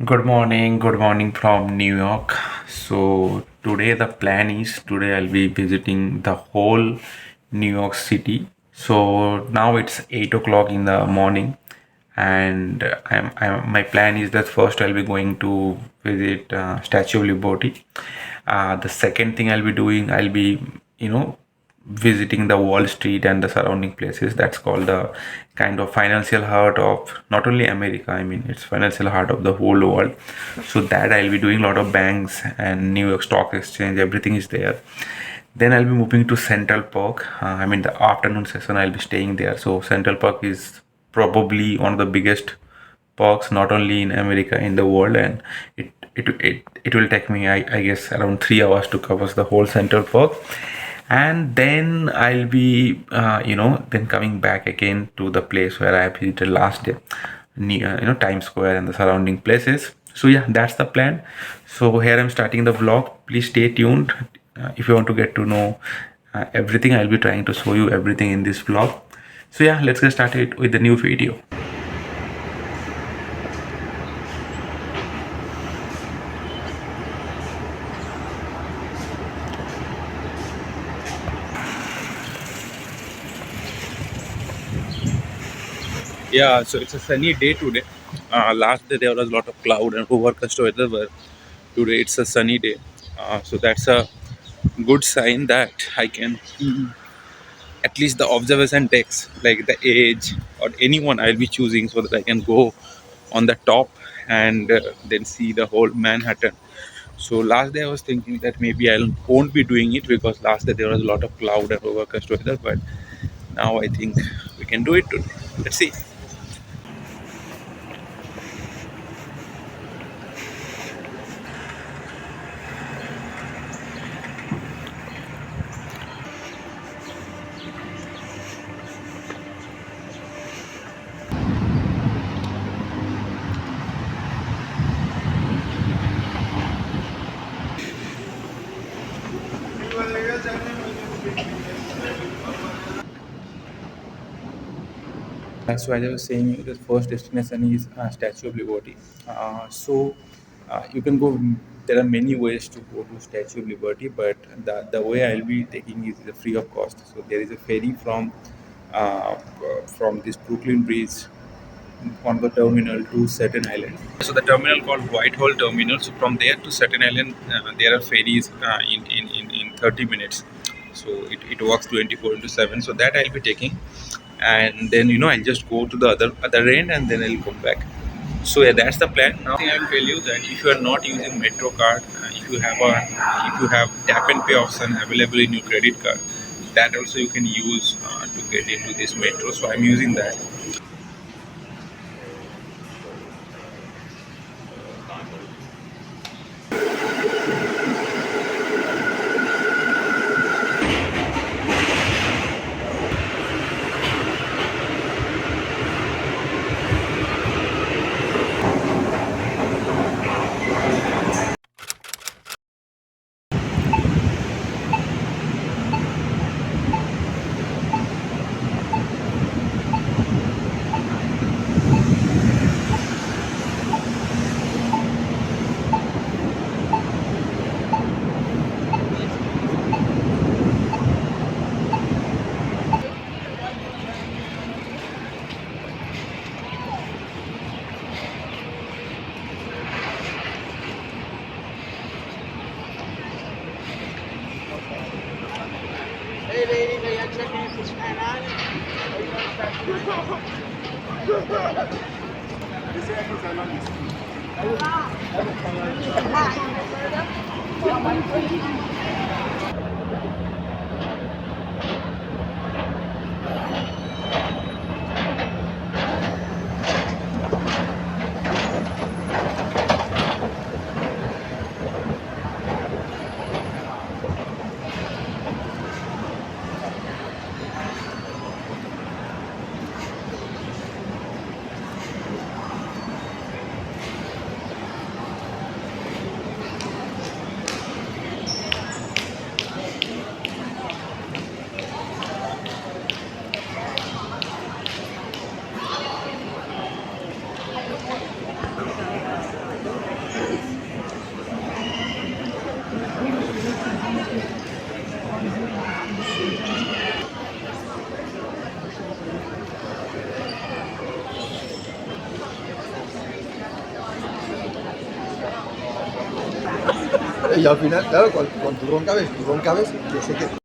Good morning from New York. So today the plan is today I'll be visiting the whole New York City. So now it's 8 o'clock in the morning, and my plan is that first I'll be going to visit Statue of Liberty. The second thing I'll be doing, I'll be visiting the Wall Street and the surrounding places. That's called the kind of financial heart of not only America, I mean, it's financial heart of the whole world. So that I'll be doing a lot of banks and New York Stock Exchange, everything is there. Then I'll be moving to Central Park. I mean, the afternoon session I'll be staying there. So Central Park is probably one of the biggest parks not only in America, in the world, and it will take me I guess around 3 hours to cover the whole Central Park. And then I'll be then coming back again to the place where I visited last day, near Times Square and the surrounding places. So yeah, that's the plan. So here I'm starting the vlog. Please stay tuned if you want to get to know everything. I'll be trying to show you everything in this vlog. So yeah, let's get started with the new video. Yeah, so it's a sunny day today. Last day there was a lot of cloud and overcast weather, but today it's a sunny day. So that's a good sign that I can see at least the observation decks, like the edge or anyone I'll be choosing, so that I can go on the top and then see the whole Manhattan. So last day I was thinking that maybe I won't be doing it because last day there was a lot of cloud and overcast weather, but now I think we can do it today. Let's see. So as I was saying, the first destination is Statue of Liberty. You can go. There are many ways to go to Statue of Liberty, but the way I'll be taking is free of cost. So there is a ferry from this Brooklyn Bridge on the terminal to Staten Island. So the terminal called Whitehall Terminal. So from there to Staten Island, there are ferries in 30 minutes. So it works 24 into 7. So that I'll be taking, and then I'll just go to the other end and then I'll come back. So yeah, that's the plan. Now I will tell you that if you are not using Metro card, if you have tap and pay option available in your credit card, that also you can use to get into this Metro. So I'm using that. Hey ladies, are you checking in for Staten Island? Are you going back Y al final, claro, cuando tú roncabes, yo sé que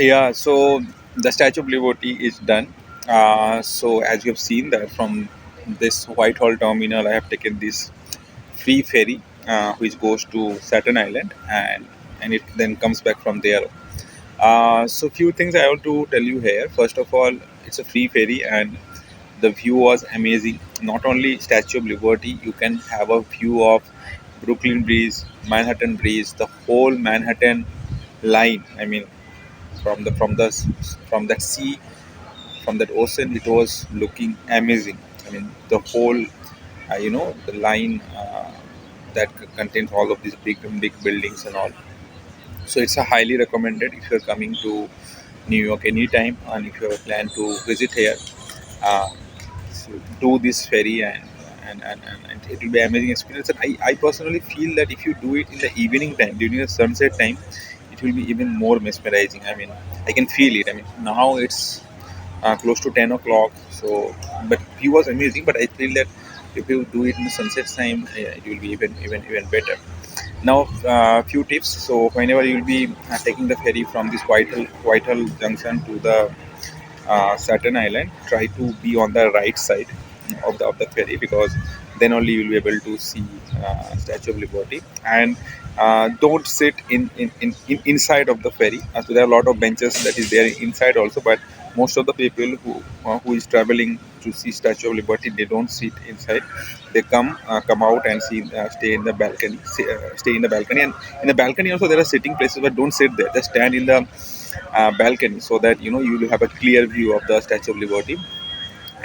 Yeah, so the Statue of Liberty is done. So as you have seen that from this Whitehall terminal, I have taken this free ferry which goes to Saturn Island, and it then comes back from there. So few things I want to tell you here. First of all, it's a free ferry and the view was amazing. Not only Statue of Liberty, you can have a view of Brooklyn Bridge, Manhattan Bridge, the whole Manhattan line. I mean, from that sea, from that ocean, it was looking amazing. I mean, the whole the line that contains all of these big buildings and all. So it's a highly recommended if you're coming to New York anytime, and if you have a plan to visit here, uh, so do this ferry, and it will be amazing experience. And I personally feel that if you do it in the evening time during the sunset time, it will be even more mesmerizing. I mean, I can feel it. I mean, now it's close to 10 o'clock, so but view was amazing. But I feel that if you do it in the sunset time, it will be even better. Now, few tips. So whenever you will be taking the ferry from this Whitehall Junction to the Saturn Island, try to be on the right side of the ferry, because then only you will be able to see Statue of Liberty. And don't sit inside of the ferry. So there are a lot of benches that is there inside also, but most of the people who is traveling to see Statue of Liberty, they don't sit inside. They come out and stay in the balcony, stay in the balcony. And in the balcony also there are sitting places, but don't sit there, just stand in the balcony, so that you will have a clear view of the Statue of Liberty.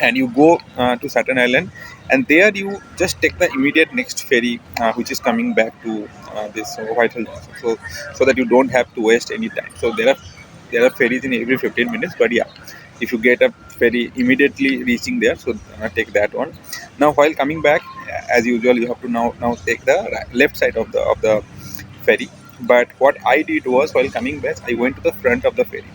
And you go to Saturn Island, and there you just take the immediate next ferry, which is coming back to this Whitehall Junction, so that you don't have to waste any time. So there are ferries in every 15 minutes, but yeah, if you get a ferry immediately reaching there, so take that one. Now while coming back, as usual, you have to now take the left side of the ferry. But what I did was, while coming back, I went to the front of the ferry,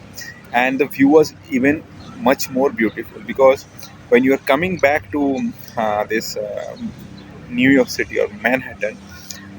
and the view was even much more beautiful, because when you are coming back to this New York City or Manhattan,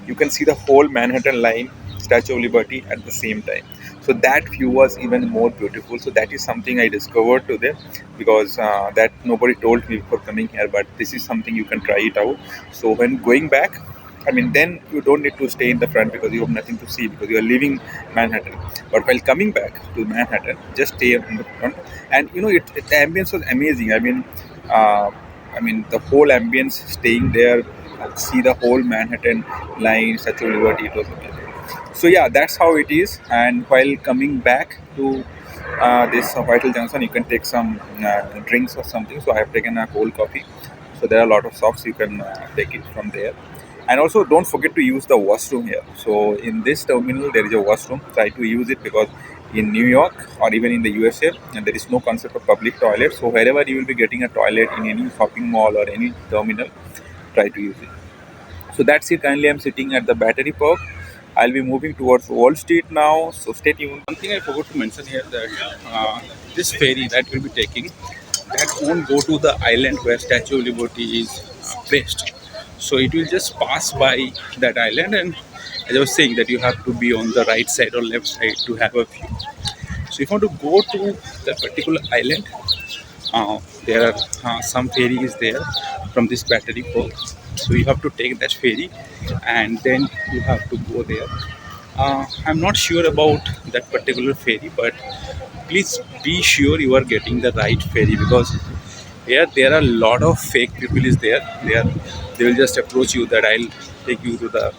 you can see the whole Manhattan line, Statue of Liberty at the same time. So that view was even more beautiful. So that is something I discovered today, because that nobody told me before coming here. But this is something you can try it out. So when going back, I mean, then you don't need to stay in the front, because you have nothing to see, because you are leaving Manhattan. But while coming back to Manhattan, just stay in the front, and the ambience was amazing. Uh, I mean, the whole ambience, staying there, see the whole Manhattan line, Statue of Liberty, it was amazing. So yeah, that's how it is. And while coming back to this Whitehall Junction, you can take some drinks or something. So I have taken a cold coffee. So there are a lot of shops you can take it from there. And also, don't forget to use the washroom here. So in this terminal, there is a washroom. Try to use it, because in New York or even in the USA, and there is no concept of public toilet. So wherever you will be getting a toilet in any shopping mall or any terminal, try to use it. So that's it. Currently, I'm sitting at the Battery Park. I'll be moving towards Wall Street now. So stay tuned. One thing I forgot to mention here, that this ferry that we'll be taking, that won't go to the island where Statue of Liberty is placed. So it will just pass by that island, and as I was saying, that you have to be on the right side or left side to have a view. So if you want to go to that particular island, there are some ferries there from this Battery Park. So you have to take that ferry, and then you have to go there. I'm not sure about that particular ferry, but please be sure you are getting the right ferry, because here there are a lot of fake people is there. They will just approach you that I'll take you to the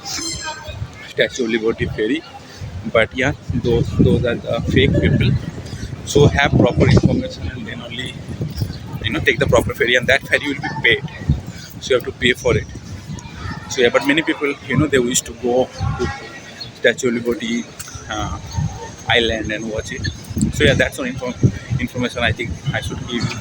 Statue of Liberty ferry. But yeah, those are the fake people. So have proper information, and then only take the proper ferry, and that ferry will be paid. So you have to pay for it. So yeah, but many people, they wish to go to Statue of Liberty island and watch it. So yeah, that's information I think I should give you.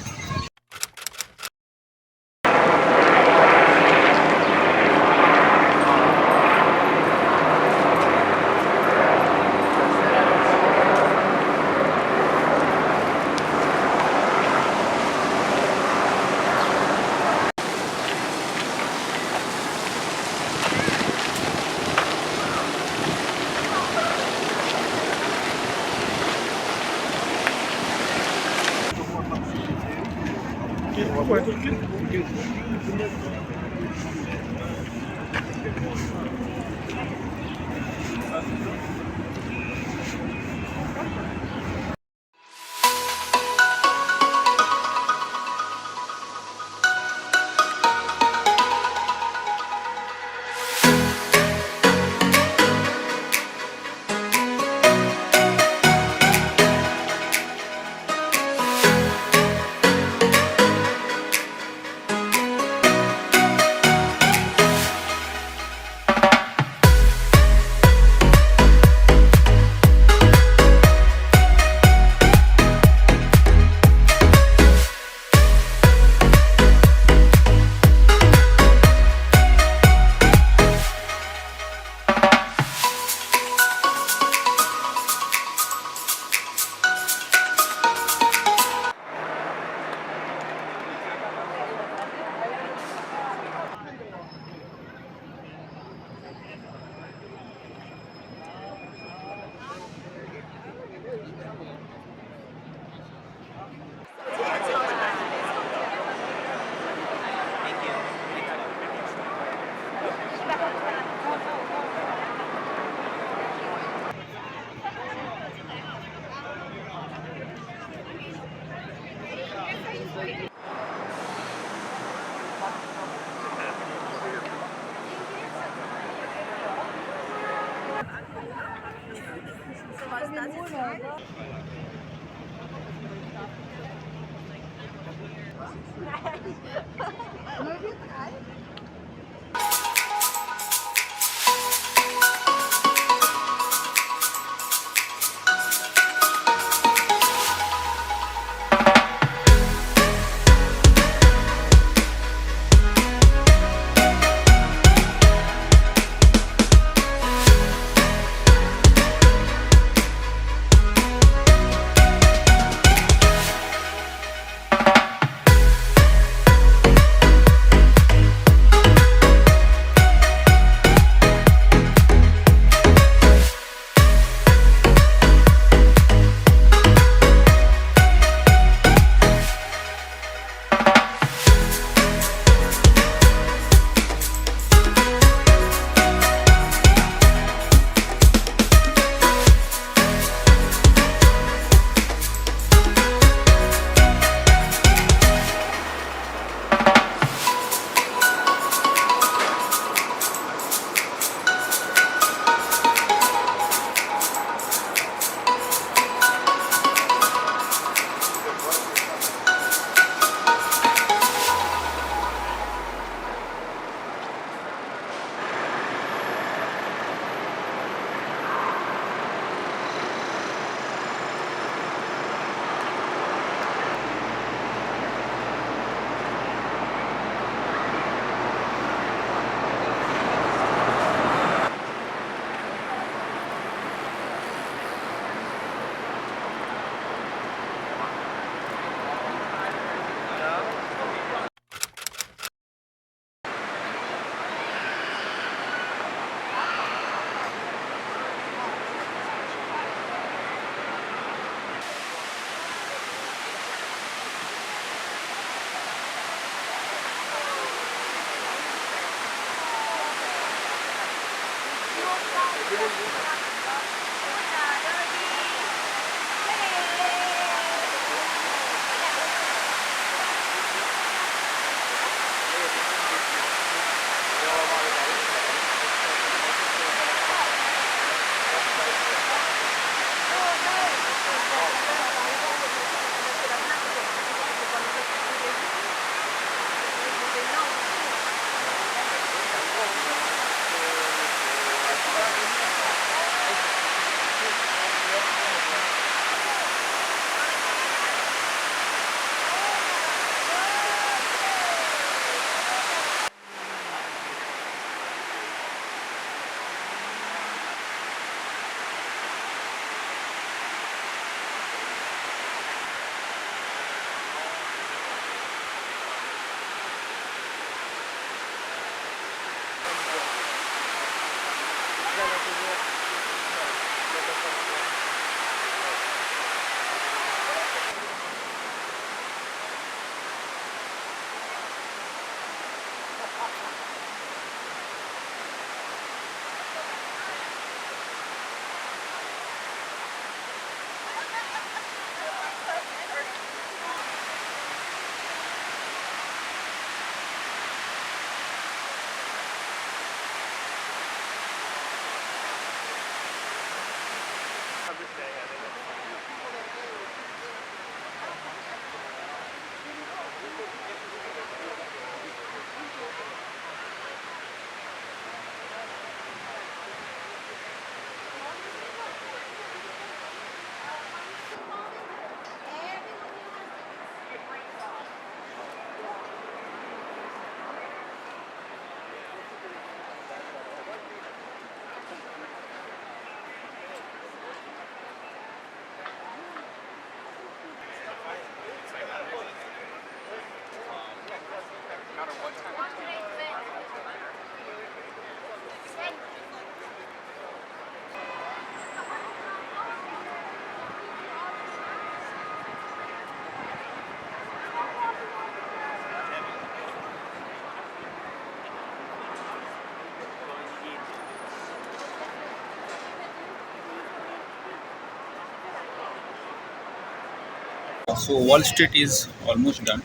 So Wall Street is almost done.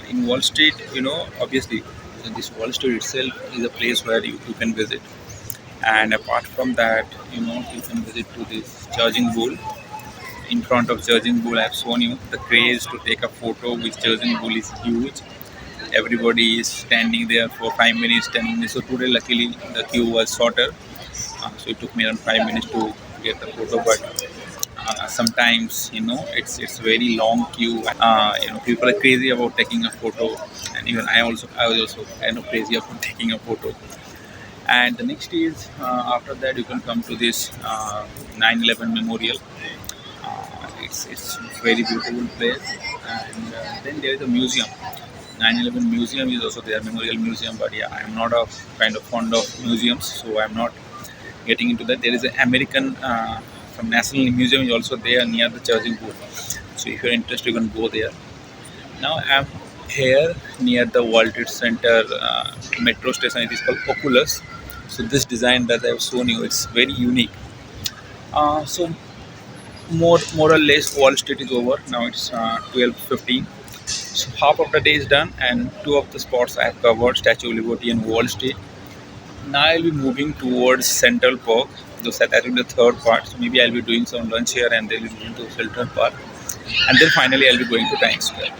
In Wall Street, obviously, this Wall Street itself is a place where you can visit. And apart from that, you can visit to this charging bull. In front of charging bull, I've shown you the craze to take a photo with charging bull is huge. Everybody is standing there for 5 minutes, 10 minutes. So today, luckily, the queue was shorter, so it took me around 5 minutes to get the photo. But sometimes, it's very long queue. People are crazy about taking a photo, and even I was also kind of crazy about taking a photo. And the next is after that you can come to this 9/11 memorial. It's very beautiful place, and then there is a museum. 9/11 museum is also there, memorial museum. But yeah, I'm not a kind of fond of museums, so I'm not getting into that. There is an American from National Museum is also there near the charging port. So if you're interested, you can go there. Now I'm here near the World Trade Center metro station. It is called Occulus. So this design that I've shown you, it's very unique. So more or less Wall Street is over. Now it's 12:15. So half of the day is done, and two of the spots I have covered: Statue of Liberty and Wall Street. Now I'll be moving towards Central Park. That will be the third part. So maybe I'll be doing some lunch here, and then we'll be moving to Central Park, and then finally I'll be going to Times Square.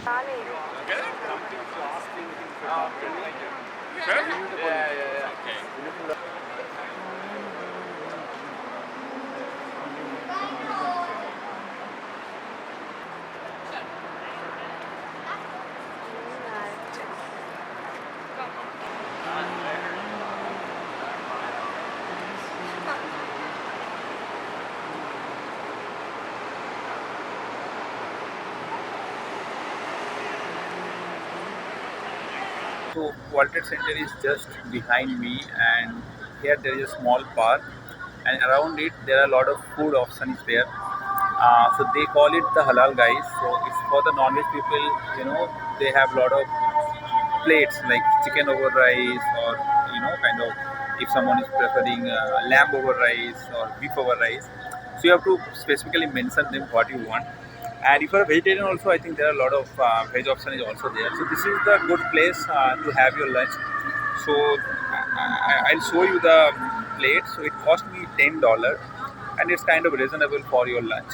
So World Trade Center is just behind me, and here there is a small park, and around it there are a lot of food options there. So they call it the halal guys. So it's for the non-veg people. They have a lot of plates like chicken over rice, or kind of, if someone is preferring lamb over rice or beef over rice. So you have to specifically mention them what you want. And if you're a vegetarian also, I think there are a lot of veg options also there. So this is the good place to have your lunch. So I'll show you the plate. So it cost me $10, and it's kind of reasonable for your lunch.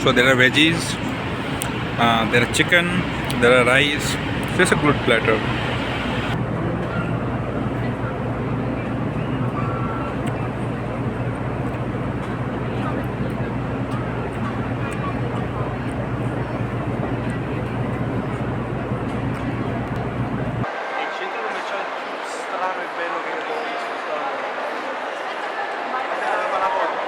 So there are veggies, there are chicken, there are rice. So it's a good platter. Il centro come c'è più strano e bello che ho visto ma la foto.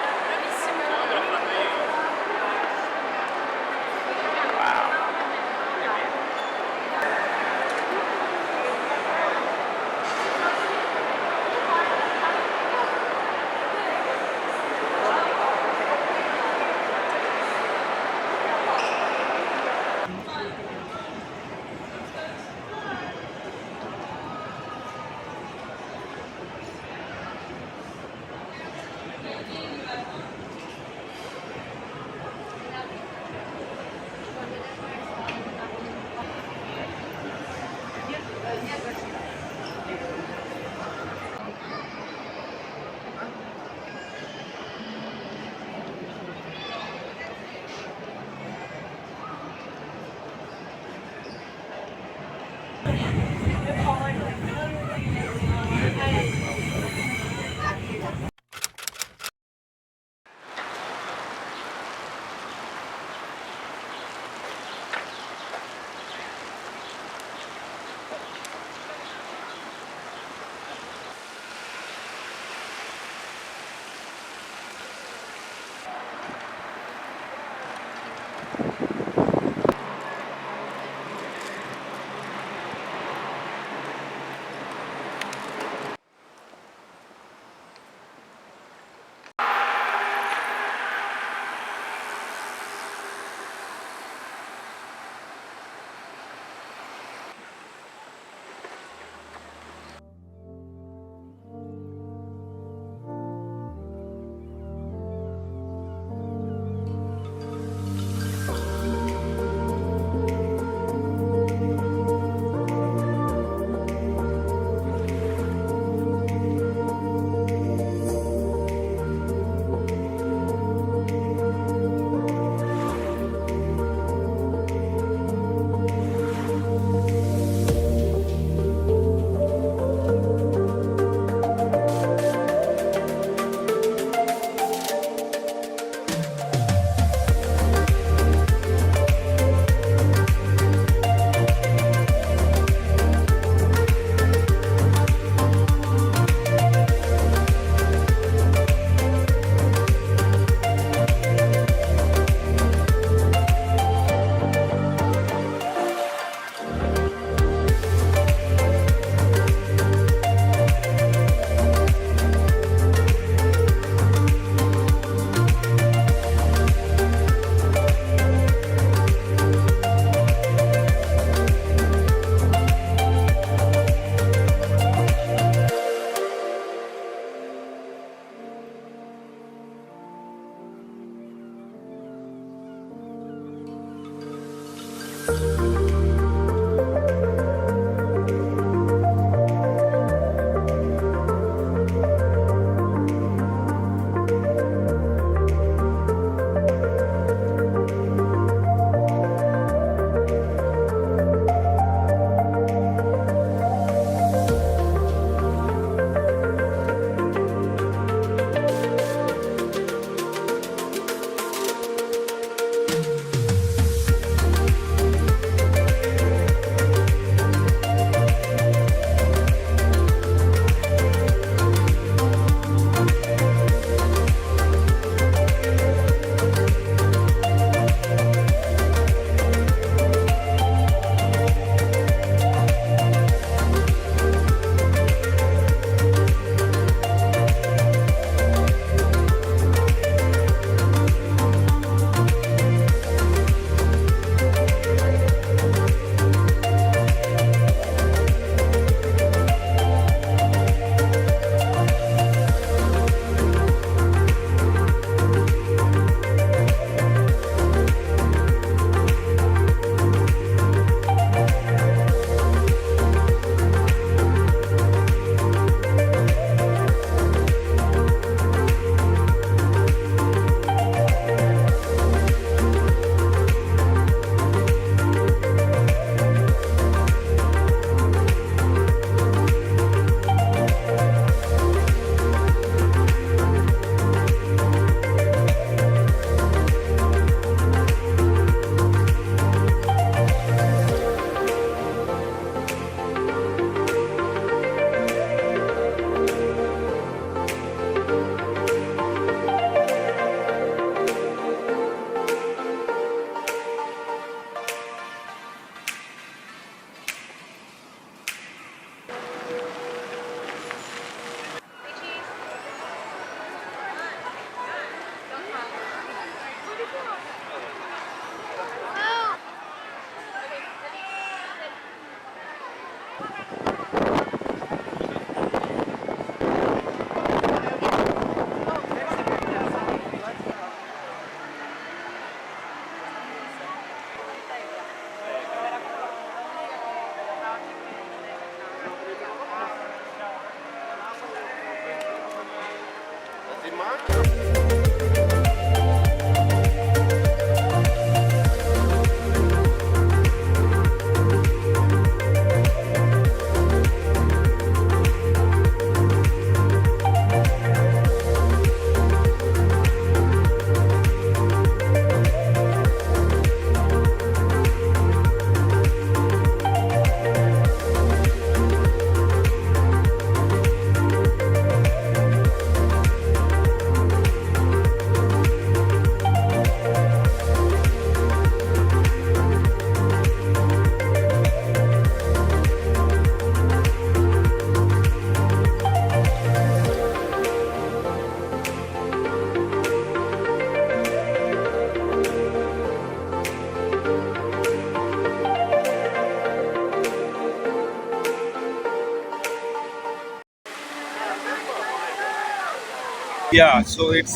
Yeah, so it's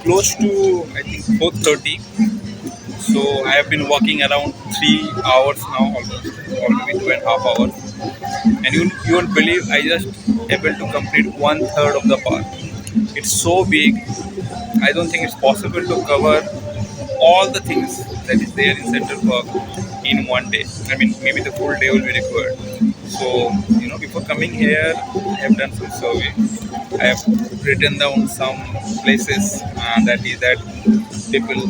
close to I think 4:30. So I have been walking around 3 hours now, almost, or maybe 2.5 hours. And you won't believe I just able to complete one third of the park. It's so big. I don't think it's possible to cover all the things that is there in Central Park in one day. I mean, maybe the full day will be required. So, before coming here, I have done some survey. I have written down some places that people,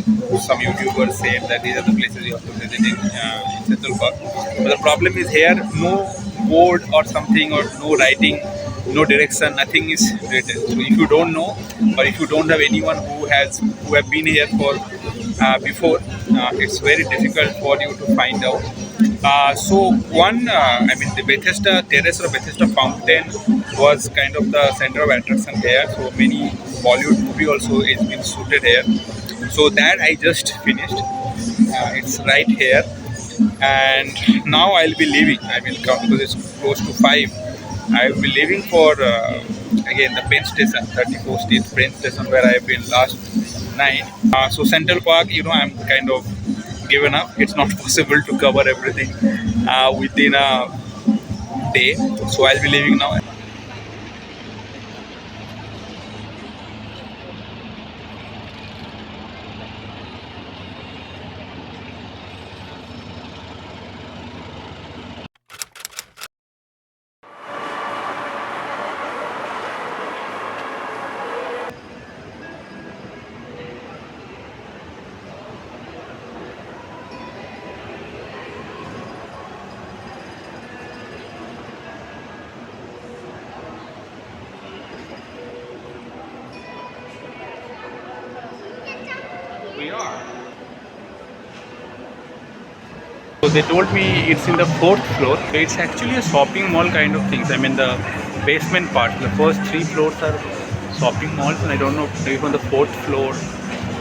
some YouTubers say that these are the places you have to visit in Central Park. But the problem is here, no board or something, or no writing, no direction, nothing is written. So if you don't know, or if you don't have anyone who have been here for before, it's very difficult for you to find out. I mean, the Bethesda Terrace or Bethesda Fountain was kind of the center of attraction here. So many Bollywood movie also is been shooted here. So that I just finished. It's right here, and now I'll be leaving. I will come because it's close to 5. I will be leaving for again the Penn Station, 34th Street Penn Station, where I have been last night. So Central Park, I'm kind of given up. It's not possible to cover everything within a day. So I'll be leaving now. We are. So they told me it's in the 4th floor. So it's actually a shopping mall kind of things. I mean the basement part. The first 3 floors are shopping malls, and I don't know maybe on the 4th floor.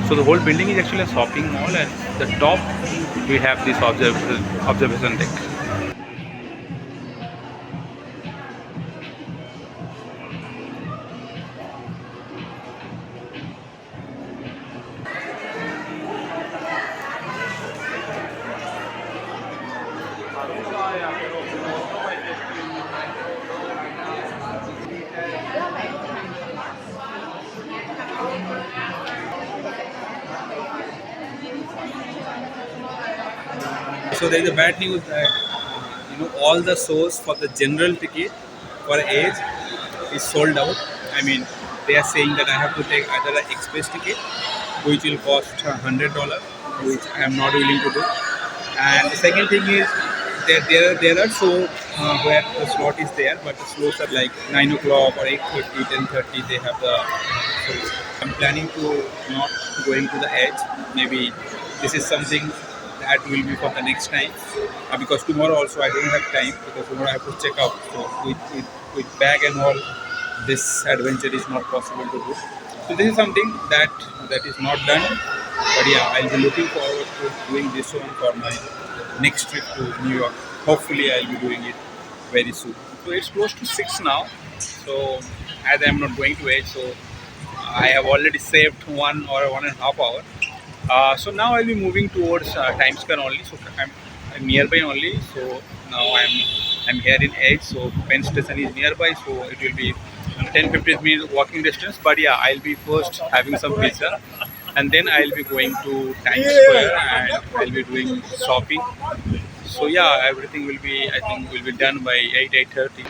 So the whole building is actually a shopping mall, and the top we have this observation deck. So there is a bad news that all the shows for the general ticket for age is sold out. I mean, they are saying that I have to take either an express ticket, which will cost $100, which I am not willing to do. And the second thing is there are shows where the slot is there, but the slots are like 9 o'clock or 8:30, 10:30. They have the. So I'm planning to not going to the edge. Maybe this is something that will be for the next time, because tomorrow also I don't have time, because tomorrow I have to check out. So with bag and all, this adventure is not possible to do. So this is something that is not done. But yeah, I'll be looking forward to doing this one for my next trip to New York. Hopefully, I'll be doing it very soon. So it's close to 6 now. So as I'm not going to age, so I have already saved 1 or 1.5 hours. So now I'll be moving towards Times Square only. So I'm nearby only. So now I'm here in Edge. So Penn Station is nearby. So it will be 10-15 minutes walking distance. But yeah, I'll be first having some pizza, and then I'll be going to Times Square and I'll be doing shopping. So yeah, everything I think will be done by 8:30.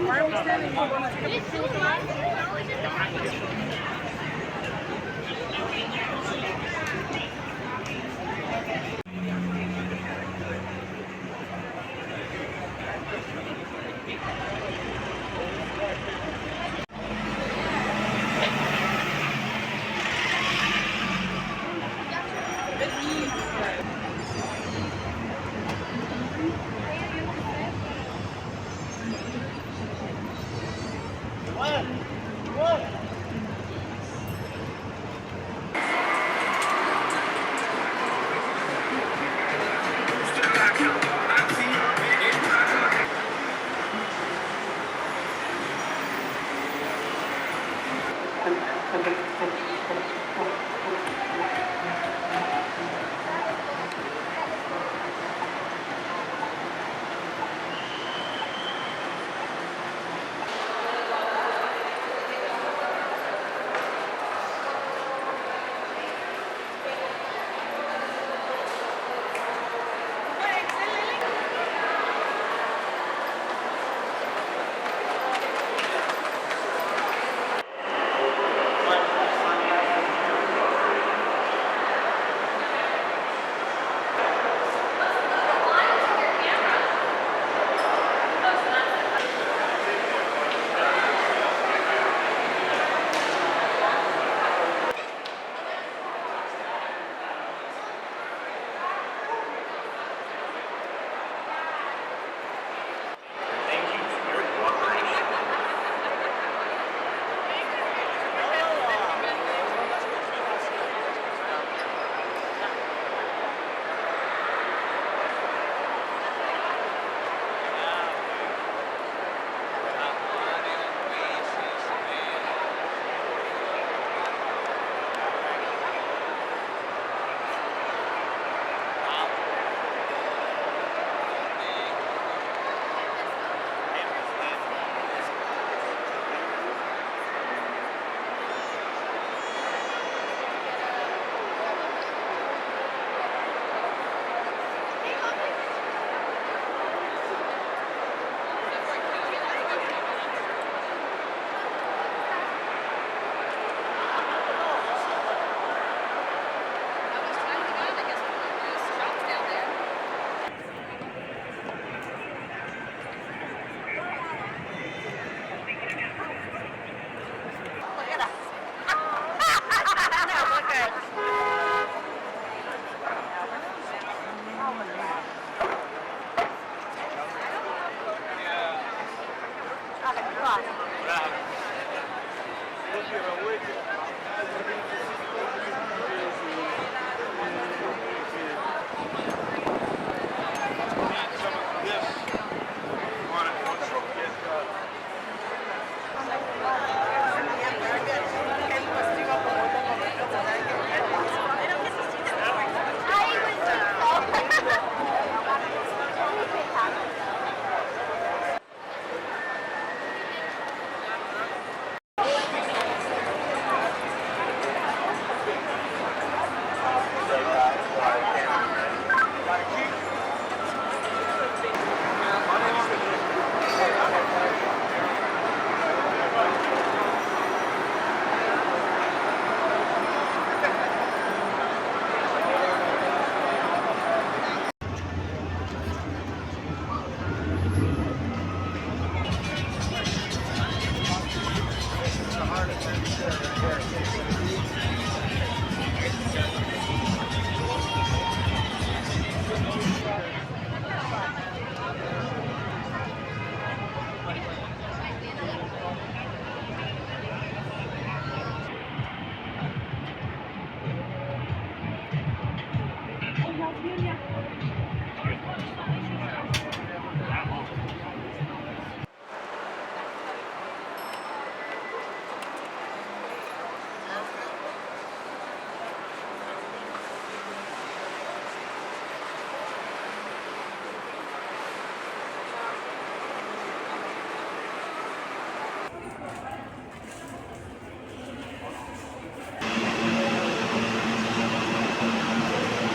Why are we standing here? Want to take a picture with us?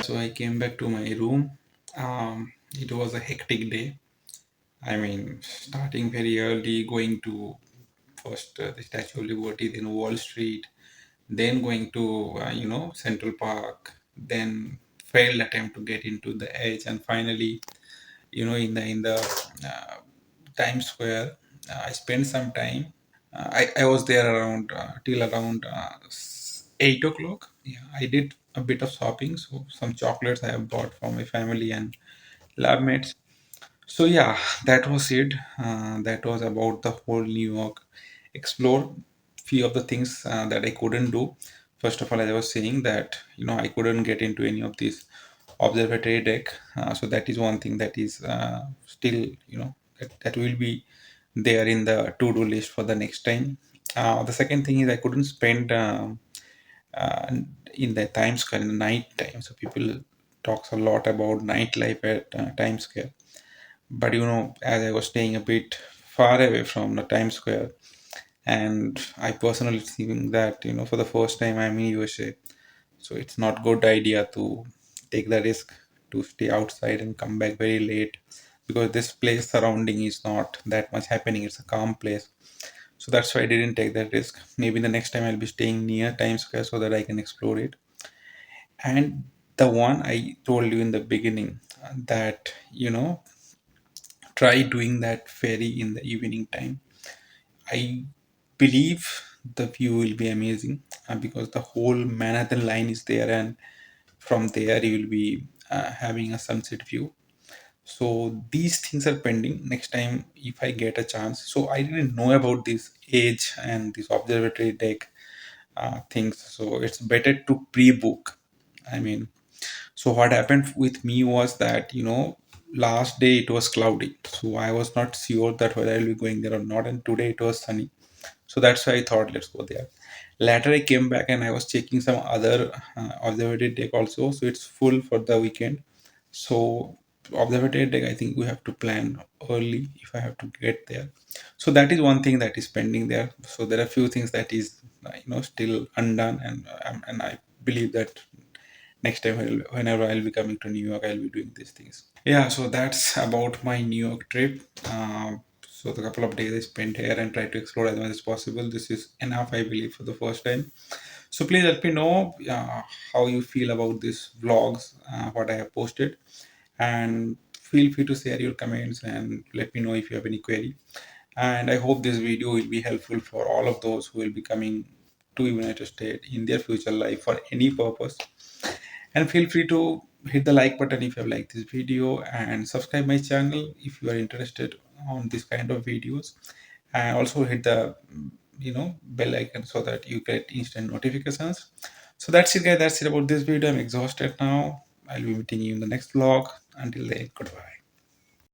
So I came back to my room. It was a hectic day. I mean, starting very early, going to first the Statue of Liberty, then Wall Street, then going to Central Park, then failed attempt to get into the edge, and finally, in the uh, Times Square. I spent some time. I was there around till around 8 o'clock. Yeah, I did a bit of shopping, so some chocolates I have bought for my family and lab mates. So yeah, that was it. That was about the whole New York. Explore few of the things that I couldn't do. First of all, as I was saying that I couldn't get into any of these observatory deck. So that is one thing that is still that will be there in the to-do list for the next time. The second thing is I couldn't spend uh, in the Times Square in the night time. So people talks a lot about nightlife at Times Square, but as I was staying a bit far away from the Times Square, and I personally think that for the first time I'm in USA, so it's not good idea to take the risk to stay outside and come back very late, because this place surrounding is not that much happening. It's a calm place, so that's why I didn't take that risk. Maybe the next time I'll be staying near Times Square so that I can explore it. And the one I told you in the beginning, that try doing that ferry in the evening time. I believe the view will be amazing, because the whole Manhattan line is there, and from there you will be having a sunset view. So these things are pending. Next time, if I get a chance, so I didn't know about this age and this observatory deck things. So it's better to pre-book. I mean, so what happened with me was that last day it was cloudy, so I was not sure that whether I'll be going there or not. And today it was sunny, so that's why I thought let's go there. Later I came back and I was checking some other observatory deck also, so it's full for the weekend. So observatory deck, I think we have to plan early if I have to get there. So that is one thing that is pending there. So there are few things that is still undone, and I believe that next time whenever I'll be coming to New York, I'll be doing these things. Yeah, so that's about my New York trip. So the couple of days I spent here and tried to explore as much as possible. This is enough, I believe, for the first time. So please let me know how you feel about these vlogs, what I have posted, and feel free to share your comments and let me know if you have any query. And I hope this video will be helpful for all of those who will be coming to United States in their future life for any purpose. And feel free to hit the like button if you have liked this video, and subscribe my channel if you are interested on this kind of videos, and also hit the bell icon so that you get instant notifications. So that's it guys, that's it about this video. I'm exhausted now. I'll be meeting you in the next vlog. Until then, goodbye.